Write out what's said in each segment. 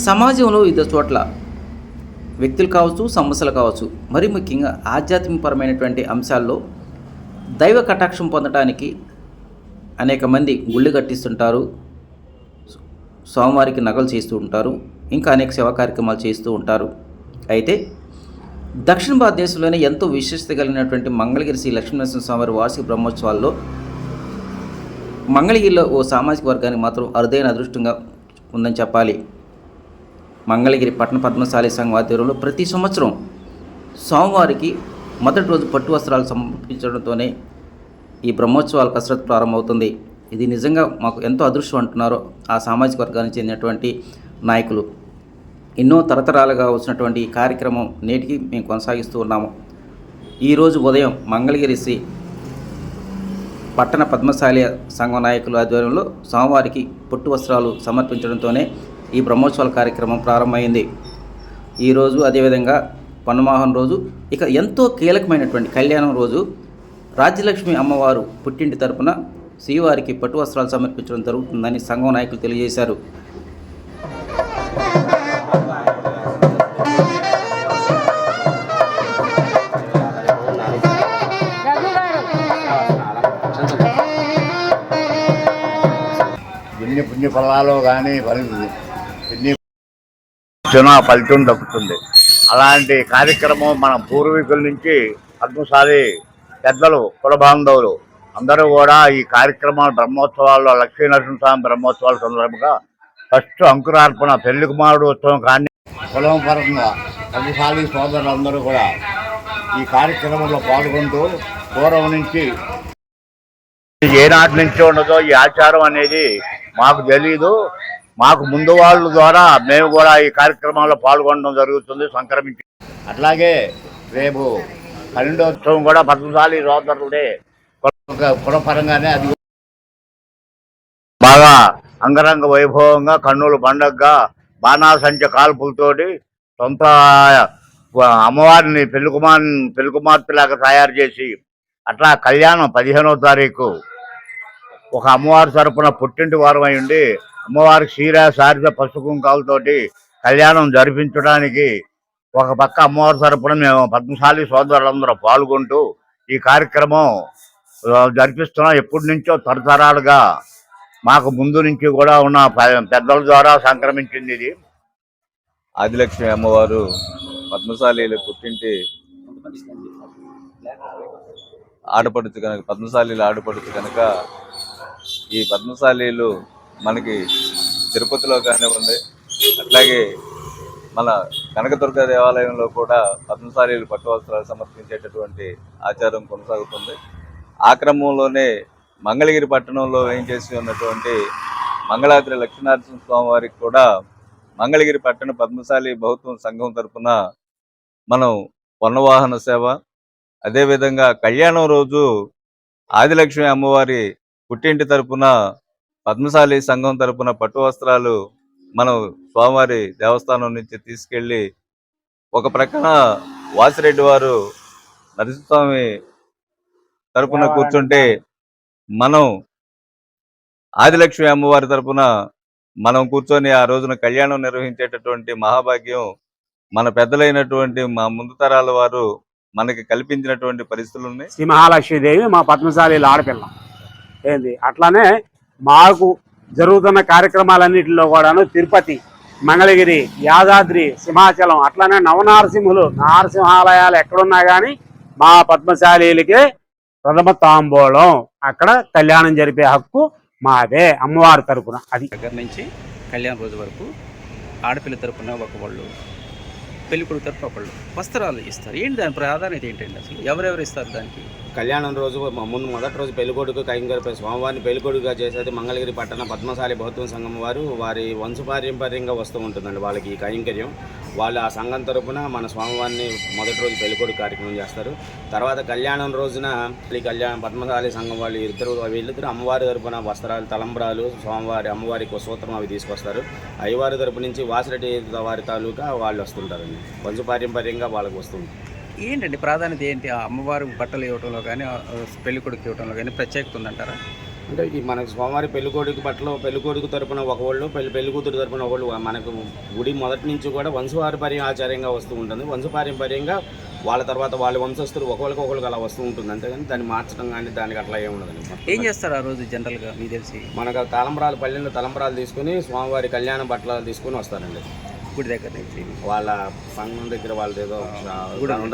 సమాజంలో వివిధ చోట్ల వ్యక్తులు కావచ్చు, సమస్యలు కావచ్చు, మరి ముఖ్యంగా ఆధ్యాత్మికపరమైనటువంటి అంశాల్లో దైవ కటాక్షం పొందడానికి అనేక మంది గుళ్ళు కట్టిస్తుంటారు, స్వామివారికి నగలు చేస్తూ ఉంటారు, ఇంకా అనేక సేవా కార్యక్రమాలు చేస్తూ ఉంటారు. అయితే దక్షిణ భారతదేశంలోనే ఎంతో విశిష్టత కలిగినటువంటి మంగళగిరి శ్రీ లక్ష్మీనరసింహ స్వామివారి వార్షిక బ్రహ్మోత్సవాల్లో మంగళగిరిలో ఓ సామాజిక వర్గానికి మాత్రం అరుదైన అదృష్టంగా ఉందని చెప్పాలి. మంగళగిరి పట్టణ పద్మశాలి సంఘం ఆధ్వర్యంలో ప్రతి సంవత్సరం స్వామివారికి మొదటి రోజు పట్టు వస్త్రాలు సమర్పించడంతోనే ఈ బ్రహ్మోత్సవాల కసరత్తు ప్రారంభమవుతుంది. ఇది నిజంగా మాకు ఎంతో అదృష్టం అంటున్నారు ఆ సామాజిక వర్గానికి చెందినటువంటి నాయకులు. ఎన్నో తరతరాలుగా వచ్చినటువంటి ఈ కార్యక్రమం నేటికి మేము కొనసాగిస్తూ ఉన్నాము. ఈరోజు ఉదయం మంగళగిరి శ్రీ పట్టణ పద్మశాలి సంఘం నాయకుల ఆధ్వర్యంలో స్వామివారికి పట్టు వస్త్రాలు సమర్పించడంతోనే ఈ బ్రహ్మోత్సవాల కార్యక్రమం ప్రారంభమైంది. ఈరోజు అదేవిధంగా పన్నుమోహన్ రోజు, ఇక ఎంతో కీలకమైనటువంటి కళ్యాణం రోజు రాజ్యలక్ష్మి అమ్మవారు పుట్టింటి తరపున శ్రీవారికి పట్టు వస్త్రాలు సమర్పించడం జరుగుతుందని సంఘం నాయకులు తెలియజేశారు. ఎన్ని పుణ్య ఫలాలు కానీ ఎన్ని ఫలితం దక్కుతుంది. అలాంటి కార్యక్రమం మన పూర్వీకుల నుంచి పద్మశాలి పెద్దలు కుల బాంధవులు అందరూ కూడా ఈ కార్యక్రమాలు బ్రహ్మోత్సవాల్లో లక్ష్మీనరసింహస్వామి బ్రహ్మోత్సవాల సందర్భంగా ఫస్ట్ అంకురార్పణ పెళ్లి కుమారుడు ఉత్సవం కానీ కులం పరంగా పద్మశాలి సోదరులందరూ కూడా ఈ కార్యక్రమంలో పాల్గొంటూ పూర్వం నుంచి ఏనాటి నుంచి ఉండదో ఈ ఆచారం అనేది మాకు తెలీదు. మాకు ముందు వాళ్ళ ద్వారా మేము కూడా ఈ కార్యక్రమాల్లో పాల్గొనడం జరుగుతుంది సంక్రమించి. అట్లాగే రేపు 12వ ఉత్సవం కూడా పద్మశాలి సోదరుడే కులపరంగానే అది బాగా అంగరంగ వైభవంగా కన్నుల పండగగా బాణాసంచ కాల్పులతోటి సొంత అమ్మవారిని పెళ్లి కుమార్తెలాగా తయారు చేసి అట్లా కళ్యాణం 15వ తారీఖు ఒక అమ్మవారి తరపున పుట్టింటి వారం అయి ఉండి అమ్మవారికి క్షీర సారిత పసుపు కుంకాలతోటి కళ్యాణం జరిపించడానికి ఒక పక్క అమ్మవారి తరపున మేము పద్మశాలి సోదరులందరూ పాల్గొంటూ ఈ కార్యక్రమం జరిపిస్తున్నాం. ఎప్పటి నుంచో తరతరాలుగా మాకు ముందు నుంచి కూడా ఉన్న పెద్దల ద్వారా సంక్రమించింది. ఇది ఆదిలక్ష్మి అమ్మవారు పద్మశాలీల పుట్టింటి ఆడపడుచు కనుక, పద్మశాలీలు ఆడపడుచు కనుక ఈ పద్మశాలీలు మనకి తిరుపతిలో కానివ్వండి, అట్లాగే మన కనకదుర్గ దేవాలయంలో కూడా పద్మశాలీలు పట్టు వస్త్రాలు సమర్పించేటటువంటి ఆచారం కొనసాగుతుంది. ఆ క్రమంలోనే మంగళగిరి పట్టణంలో వేయించేసి ఉన్నటువంటి మంగళాద్రి లక్ష్మీనరసింహ స్వామి వారికి కూడా మంగళగిరి పట్టణ పద్మశాలి బహుత్వం సంఘం తరఫున మనం వనవాహన సేవ, అదేవిధంగా కళ్యాణం రోజు ఆదిలక్ష్మి అమ్మవారి పుట్టింటి తరపున పద్మశాలి సంఘం తరపున పట్టు వస్త్రాలు మనం స్వామివారి దేవస్థానం నుంచి తీసుకెళ్ళి ఒక ప్రక్కన వాసిరెడ్డి వారు నరసింహస్వామి తరపున కూర్చుంటే మనం ఆదిలక్ష్మి అమ్మవారి తరపున మనం కూర్చొని ఆ రోజున కళ్యాణం నిర్వహించేటటువంటి మహాభాగ్యం మన పెద్దలైనటువంటి మా ముందు తరాల వారు మనకి కల్పించినటువంటి పరిస్థితులు ఉన్నాయి. శ్రీ మహాలక్ష్మీదేవి మా పద్మశాలీల ఆడపిల్ల ఏంది. అట్లానే మాకు జరుగుతున్న కార్యక్రమాలన్నింటిలో కూడాను తిరుపతి, మంగళగిరి, యాదాద్రి, సింహాచలం అట్లానే నవనారసింహులు నారసింహాలయాలు ఎక్కడున్నా కానీ మా పద్మశాలీలకే ప్రథమ తాంబూలం, అక్కడ కళ్యాణం జరిపే హక్కు మాదే అమ్మవారి తరపున. అది దగ్గర నుంచి కళ్యాణ రోజు వరకు ఆడపిల్ల తరపున ఒకళ్ళు, పెళ్ళికొడుకు తరపున ఒకళ్ళు వస్త్రాలు ఇస్తారు. ఏంటి దాని ప్రాధాన్యత ఏంటండి? అసలు ఎవరెవరు ఇస్తారు దానికి? కళ్యాణం రోజు మొదటి రోజు పెళ్ళికొడుకు కైంగర స్వామివారిని పెళ్ళికొడుకుగా చేసేది మంగళగిరి పట్టణ పద్మశాలి బహుత్వం సంఘం వారు. వారి వంశపారంపర్యంగా వస్తూ ఉంటుందండి వాళ్ళకి ఈ కైంకర్యం. వాళ్ళు ఆ సంఘం తరపున మన స్వామివారిని మొదటి రోజు పెళ్ళికొడుకు కార్యక్రమం చేస్తారు. తర్వాత కళ్యాణం రోజున పద్మశాలి సంఘం వాళ్ళు వీళ్ళిద్దరు అమ్మవారి తరపున వస్త్రాలు, తలంబ్రాలు, అమ్మవారికి సూత్రం అవి తీసుకొస్తారు. అయ్యవారి తరపు నుంచి వాసిరెడ్డి వారి తాలూకా వాళ్ళు వస్తుంటారండి. వంశపారంపర్యంగా వాళ్ళకి వస్తుంది. ఏంటండి ప్రాధాన్యత ఏంటి? ఆ అమ్మవారి బట్టలు ఇవ్వటంలో కానీ, పెళ్ళికొడుకు ఇవ్వటంలో కానీ ప్రత్యేకత ఉందంటారా? అంటే ఈ మనకి స్వామివారి పెళ్ళికొడుకు పట్ల పెళ్ళికొడుకు తరపున ఒకళ్ళు పెళ్ళికూతురు తరపున ఒకళ్ళు మనకు గుడి మొదటి నుంచి కూడా వంశపారంపర్యం ఆచార్యంగా వస్తూ ఉంటుంది. వంశపారంపర్యంగా వాళ్ళ తర్వాత వాళ్ళ వంశస్థులు ఒకరికి అలా వస్తూ ఉంటుంది. అంతేగాని దాన్ని మార్చడం కానీ దానికి అట్లా ఏమి ఉండదండి. ఏం చేస్తారు ఆ రోజు జనరల్గా మీకు తెలిసి? మనకు తలంబరాలు పల్లెల్లో తలంబరాలు తీసుకుని స్వామివారి కళ్యాణ బట్టలు తీసుకుని వస్తారండి. గుడి దగ్గర నుంచి వాళ్ళ సంఘం దగ్గర వాళ్ళది ఏదో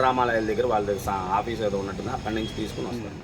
రామాలయాల దగ్గర వాళ్ళ ఆఫీస్ ఏదో ఉన్నట్టుంది, అక్కడి నుంచి తీసుకుని వస్తారు.